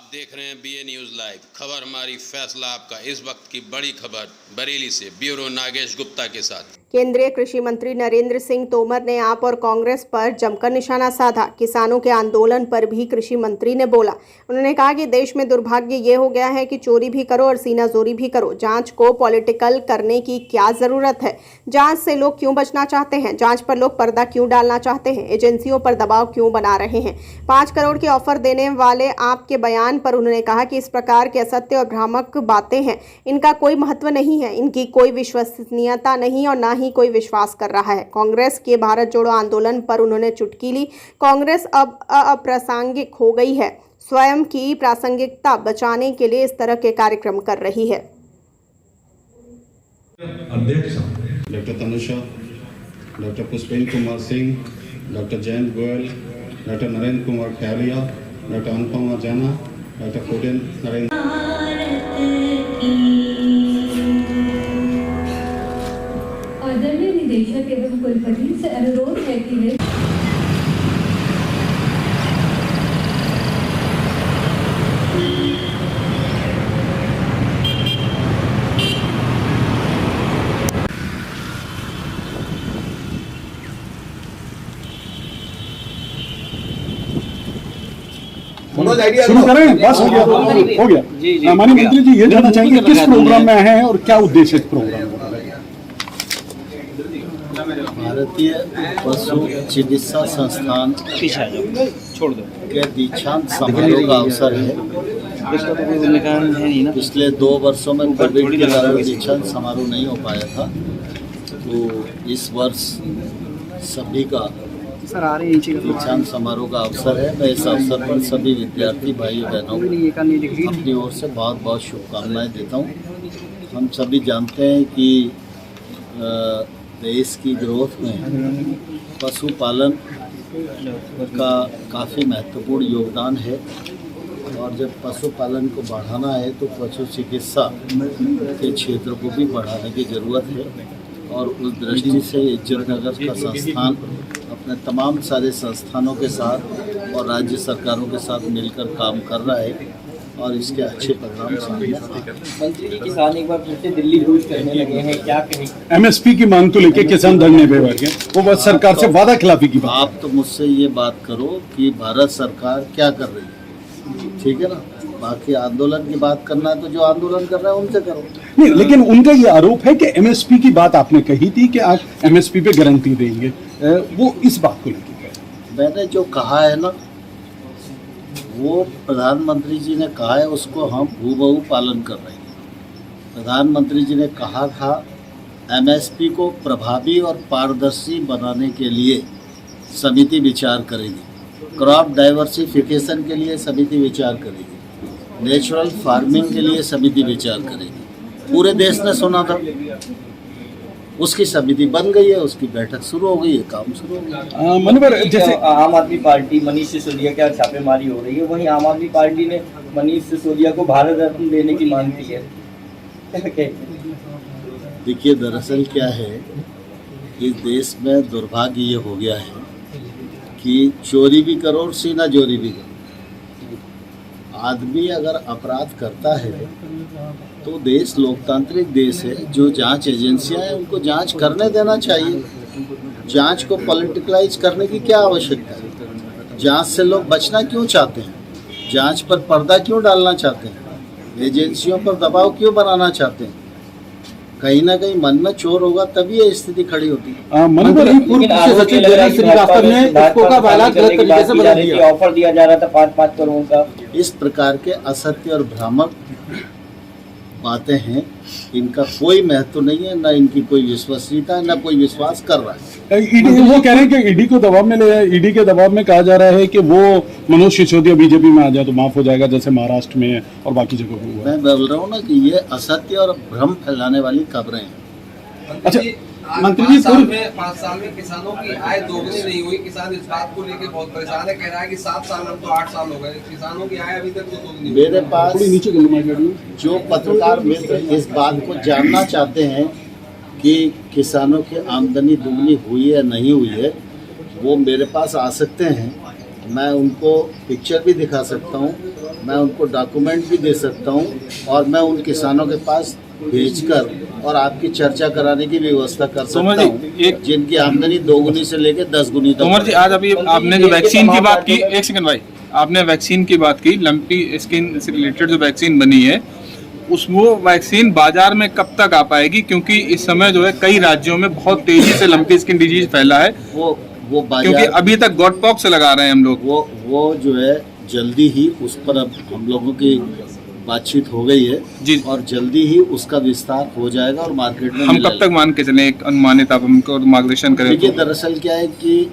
देख रहे हैं BA न्यूज़ लाइव। खबर हमारी, फैसला आपका। इस वक्त की बड़ी खबर बरेली से, ब्यूरो नागेश गुप्ता के साथ। केंद्रीय कृषि मंत्री नरेंद्र सिंह तोमर ने आप और कांग्रेस पर जमकर निशाना साधा। किसानों के आंदोलन पर भी कृषि मंत्री ने बोला। उन्होंने कहा कि देश में दुर्भाग्य ये हो गया है कि चोरी भी करो और सीनाजोरी भी करो। जांच को पॉलिटिकल करने की क्या जरूरत है? जांच से लोग क्यों बचना चाहते हैं? जांच पर लोग पर्दा क्यों डालना चाहते हैं? एजेंसियों पर दबाव क्यों बना रहे हैं? 5 करोड़ के ऑफर देने वाले आपके बयान पर उन्होंने कहा कि इस प्रकार के असत्य और भ्रामक बातें हैं, इनका कोई महत्व नहीं है, इनकी कोई विश्वसनीयता नहीं और ना ही कोई विश्वास कर रहा है। कांग्रेस के भारत जोड़ो आंदोलन पर उन्होंने चुटकी ली। कांग्रेस अब अप्रासंगिक हो गई है, स्वयं की प्रासंगिकता बचाने के लिए इस तरह के कार्यक्रम कर रही है। अध्यक्ष doctor Tanusha, doctor Pushpendra Kumar Singh, doctor Jayant Goyal, doctor Narendra Kumar Khairiya, doctor Anupama Jaina, doctor codeine Narendra. आदरणीय निदेशक एवं कुलपति से अनुरोध है कि वे शुरू करें। बस हो गया। माननीय मंत्री जी, ये जानना चाहेंगे किस प्रोग्राम में आए हैं और क्या उद्देश्य है प्रोग्राम का? भारतीय पशु चिकित्सा संस्थान के दीक्षांत समारोह का अवसर है। पिछले 2 वर्षों में कोविड के कारण दीक्षांत समारोह नहीं हो पाया था, तो इस वर्ष सभी का दीक्षांत समारोह का अवसर है। मैं इस अवसर पर सभी विद्यार्थी भाई बहनों को अपनी ओर से बहुत बहुत शुभकामनाएं देता हूं। हम सभी जानते हैं कि देश की ग्रोथ में पशुपालन का काफ़ी महत्वपूर्ण योगदान है, और जब पशुपालन को बढ़ाना है तो पशु चिकित्सा के क्षेत्र को भी बढ़ाने की ज़रूरत है। और उस दृष्टि से इज्जतनगर का संस्थान अपने तमाम सारे संस्थानों के साथ और राज्य सरकारों के साथ मिलकर काम कर रहा है, और इसके अच्छे परिणाम सामने आ रहे हैं। मंत्री, किसान एक बार फिर से दिल्ली कूच करने लगे हैं, क्या कहें? MSP की मांग को लेकर किसान धरने पे बैठ गए, वो बस सरकार से वादा खिलाफी की बात। आप तो मुझसे ये बात करो कि भारत सरकार क्या कर रही है, ठीक है ना? बाकी आंदोलन की बात करना है तो जो आंदोलन कर रहा है उनसे करो। नहीं, लेकिन उनका ये आरोप है कि MSP की बात आपने कही थी कि आप MSP पे गारंटी देंगे, वो इस बात को लेकर मैंने जो कहा है ना, वो प्रधानमंत्री जी ने कहा है, उसको हम हूबहू पालन कर रहे हैं। प्रधानमंत्री जी ने कहा था MSP को प्रभावी और पारदर्शी बनाने के लिए समिति विचार करेगी, क्रॉप डाइवर्सिफिकेशन के लिए समिति विचार करेगी, नेचुरल फार्मिंग के लिए समिति विचार करेगी। पूरे देश ने सुना था, उसकी समिति बन गई है, उसकी बैठक शुरू हो गई है, काम शुरू हो गया। मनोहर, जैसे आम आदमी पार्टी मनीष सिसोदिया क्या छापेमारी हो रही है, वहीं आम आदमी पार्टी ने मनीष सिसोदिया को भारत रत्न देने की मांग की है। देखिए, दरअसल क्या है, इस देश में दुर्भाग्य ये हो गया है कि चोरी भी करो और सीना जोरी भी करो। आदमी अगर अपराध करता है तो देश लोकतांत्रिक देश है, जो जांच एजेंसियां हैं उनको जांच करने देना चाहिए। जांच को पॉलिटिकलाइज करने की क्या आवश्यकता है? जांच से लोग बचना क्यों चाहते हैं? जांच पर पर्दा क्यों डालना चाहते हैं? एजेंसियों पर दबाव क्यों बनाना चाहते हैं? कहीं ना कहीं मन में चोर होगा तभी ये स्थिति खड़ी होती है। ऑफर दिया जा रहा था 5-5 करोड़ का। इस प्रकार के असत्य और भ्रामक बातें हैं, इनका कोई महत्व नहीं है, ना इनकी कोई विश्वसनीयता है, ना कोई विश्वास कर रहा है। वो कह रहे हैं कि ईडी को दबाव में ले, ईडी के दबाव में कहा जा रहा है कि वो मनोज सिसोदिया बीजेपी में आ जाए तो माफ हो जाएगा, जैसे महाराष्ट्र में और बाकी जगहों पे हुआ। मैं बोल रहा हूँ ना कि ये असत्य और भ्रम फैलाने वाली खबरें हैं। अच्छा मंत्री जी, 5 साल में किसानों की आय दोगुनी नहीं हुई। किसान इस बात को लेकर बहुत परेशान है, कह रहा है कि 7 साल में तो 8 साल हो गए, किसानों की आय अभी तक तो दोगुनी। मेरे पास जो पत्रकार मित्र इस बात को जानना चाहते हैं कि किसानों की आमदनी दुगनी हुई है नहीं हुई है, वो मेरे पास आ सकते हैं। मैं उनको पिक्चर भी दिखा सकता हूँ मैं उनको डॉक्यूमेंट भी दे सकता हूँ और मैं उन किसानों के पास भेजकर और आपकी चर्चा कराने की व्यवस्था कर सकता हूँ, जिनकी आमदनी 2 गुनी से लेकर 10 गुनी तक। तोमर जी, आज अभी आपने जो वैक्सीन की बात की, एक सेकंड भाई, आपने वैक्सीन की बात की, लंपी स्किन से रिलेटेड जो वैक्सीन बनी है, वो वैक्सीन बाजार में कब तक आ पाएगी? क्योंकि इस समय जो है कई राज्यों में बहुत तेजी से लंपी स्किन डिजीज फैला है, वो बाजार, क्योंकि अभी तक गॉटपॉक्स लगा रहे हैं हम लोग। वो जो है जल्दी ही उस पर अब हम लोगों की बातचीत हो गई है जी, और जल्दी ही उसका विस्तार हो जाएगा और मार्केट में हम कब तक मान के चले, एक अनुमानित आप हमको मार्गदर्शन करें? देखिए, दरअसल क्या है कि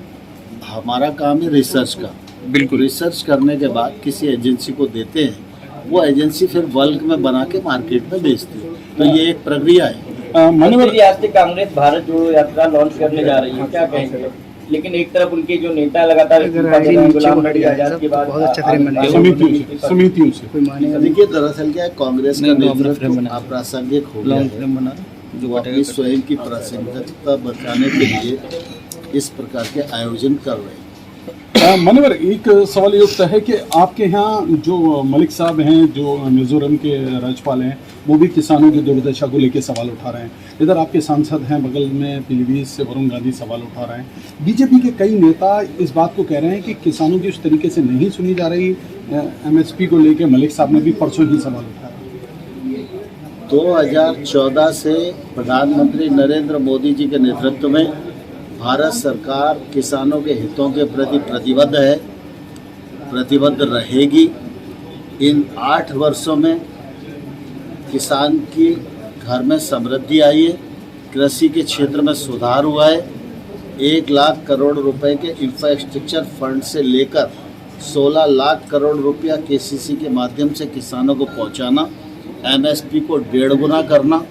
हमारा काम है रिसर्च का। बिल्कुल, रिसर्च करने के बाद किसी एजेंसी को देते हैं, वो एजेंसी फिर बल्क में बना के मार्केट में बेचती है, तो ये एक प्रक्रिया है। मंत्री, आज से कांग्रेस भारत जोड़ो यात्रा लॉन्च करने जा रही है, क्या कहेंगे? लेकिन एक तरफ उनके जो नेता लगातार गुलाम नबी आजाद के बाद समितियों से देखिए, दरअसल क्या है, कांग्रेस का नेतृत्व अप्रासंगिक हो गया है, जो अपनी स्वयं की प्रासंगिकता बचाने के लिए इस प्रकार के आयोजन कर रहे हैं। मनोहर, एक सवाल ये उठता है कि आपके यहाँ जो मलिक साहब हैं, जो मिजोरम के राज्यपाल हैं, वो भी किसानों की दुर्दशा को लेकर सवाल उठा रहे हैं। इधर आपके सांसद हैं बगल में पीलीभीत से वरुण गांधी सवाल उठा रहे हैं। बीजेपी के कई नेता इस बात को कह रहे हैं कि किसानों की उस तरीके से नहीं सुनी जा रही। MSP को लेकर मलिक साहब ने भी परसों ही सवाल उठाया। 2014 से प्रधानमंत्री नरेंद्र मोदी जी के नेतृत्व में भारत सरकार किसानों के हितों के प्रति प्रतिबद्ध है, प्रतिबद्ध रहेगी। इन 8 वर्षों में किसान की घर में समृद्धि आई है, कृषि के क्षेत्र में सुधार हुआ है। 1 लाख करोड़ रुपए के इंफ्रास्ट्रक्चर फंड से लेकर 16 लाख करोड़ रुपया KCC के माध्यम से किसानों को पहुंचाना, MSP को 1.5 गुना करना,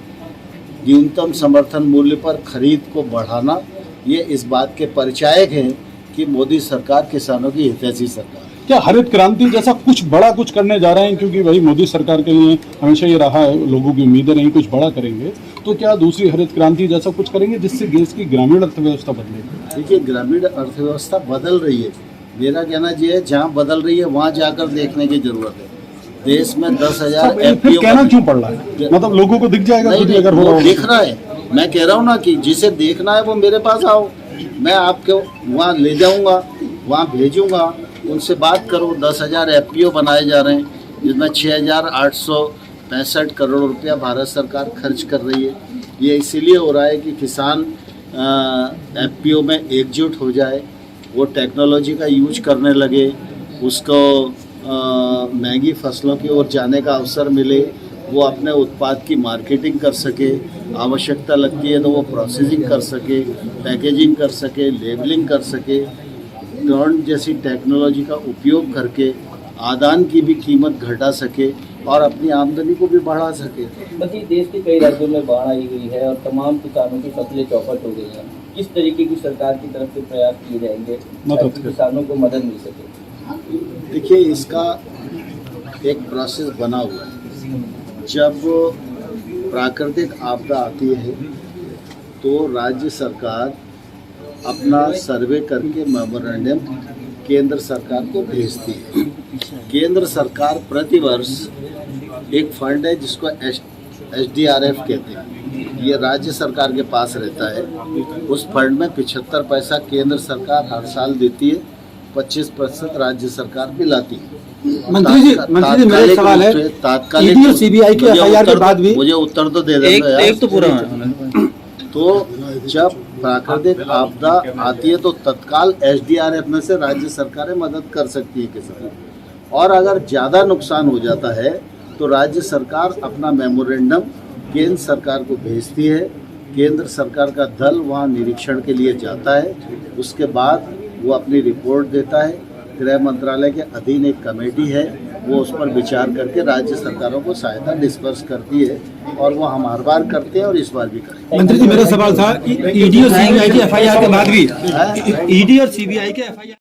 न्यूनतम समर्थन मूल्य पर खरीद को बढ़ाना, ये इस बात के परिचायक हैं कि मोदी सरकार किसानों की हितैषी सरकार है। क्या हरित क्रांति जैसा कुछ बड़ा कुछ करने जा रहे हैं? क्योंकि भाई मोदी सरकार के लिए हमेशा ये रहा है, लोगों की उम्मीदें रही कुछ बड़ा करेंगे, तो क्या दूसरी हरित क्रांति जैसा कुछ करेंगे जिससे देश की ग्रामीण अर्थव्यवस्था बदलेगी? देखिए, ग्रामीण अर्थव्यवस्था बदल रही है। मेरा कहना ये है, जहाँ बदल रही है वहाँ जाकर देखने की जरूरत है। देश में 10,000 FPO कहना क्यों पड़ रहा है? मतलब लोगों को दिख जाएगा अगर हो रहा दिख रहा है। मैं कह रहा हूँ ना कि जिसे देखना है वो मेरे पास आओ, मैं आपको वहाँ ले जाऊँगा, वहाँ भेजूँगा, उनसे बात करो। 10,000 FPO बनाए जा रहे हैं, जिसमें 6,865 करोड़ रुपया भारत सरकार खर्च कर रही है। ये इसीलिए हो रहा है कि किसान FPO में एकजुट हो जाए, वो टेक्नोलॉजी का यूज करने लगे, उसको महंगी फसलों की ओर जाने का अवसर मिले, वो अपने उत्पाद की मार्केटिंग कर सके, आवश्यकता लगती है तो वो प्रोसेसिंग कर सके, पैकेजिंग कर सके, लेबलिंग कर सके, ड्रोन जैसी टेक्नोलॉजी का उपयोग करके आदान की भी कीमत घटा सके और अपनी आमदनी को भी बढ़ा सके। बल्कि देश के कई राज्यों में बाढ़ आई हुई है और तमाम किसानों की फसलें चौपट हो गई हैं। किस तरीके की सरकार की तरफ से प्रयास किए जाएंगे ताकि किसानों को मदद मिल सके? देखिए, इसका एक प्रोसेस बना हुआ है। जब प्राकृतिक आपदा आती है तो राज्य सरकार अपना सर्वे करके मेमोरेंडम केंद्र सरकार को भेजती है। केंद्र सरकार प्रतिवर्ष एक फंड है जिसको SDRF कहते हैं, ये राज्य सरकार के पास रहता है। उस फंड में 75 पैसा केंद्र सरकार हर साल देती है, 25% राज्य सरकार भी लाती है। मंत्री जी मेरा सवाल है, ईडी और CBI के FIR के बाद भी मुझे उत्तर तो दे देना एक तो पूरा तो जब प्राकृतिक आपदा आती है तो तत्काल SDRF में से राज्य सरकारें मदद कर सकती है किसान, और अगर ज़्यादा नुकसान हो जाता है तो राज्य सरकार अपना मेमोरेंडम केंद्र सरकार को भेजती है। केंद्र सरकार का दल वहाँ निरीक्षण के लिए जाता है, उसके बाद वो अपनी रिपोर्ट देता है। गृह मंत्रालय के अधीन एक कमेटी है, वो उस पर विचार करके राज्य सरकारों को सहायता डिस्पर्स करती है, और वो हम हर बार करते हैं और इस बार भी करेंगे। मंत्री जी मेरा सवाल था, ईडी और CBI के FIR के बाद भी ईडी और CBI के FIR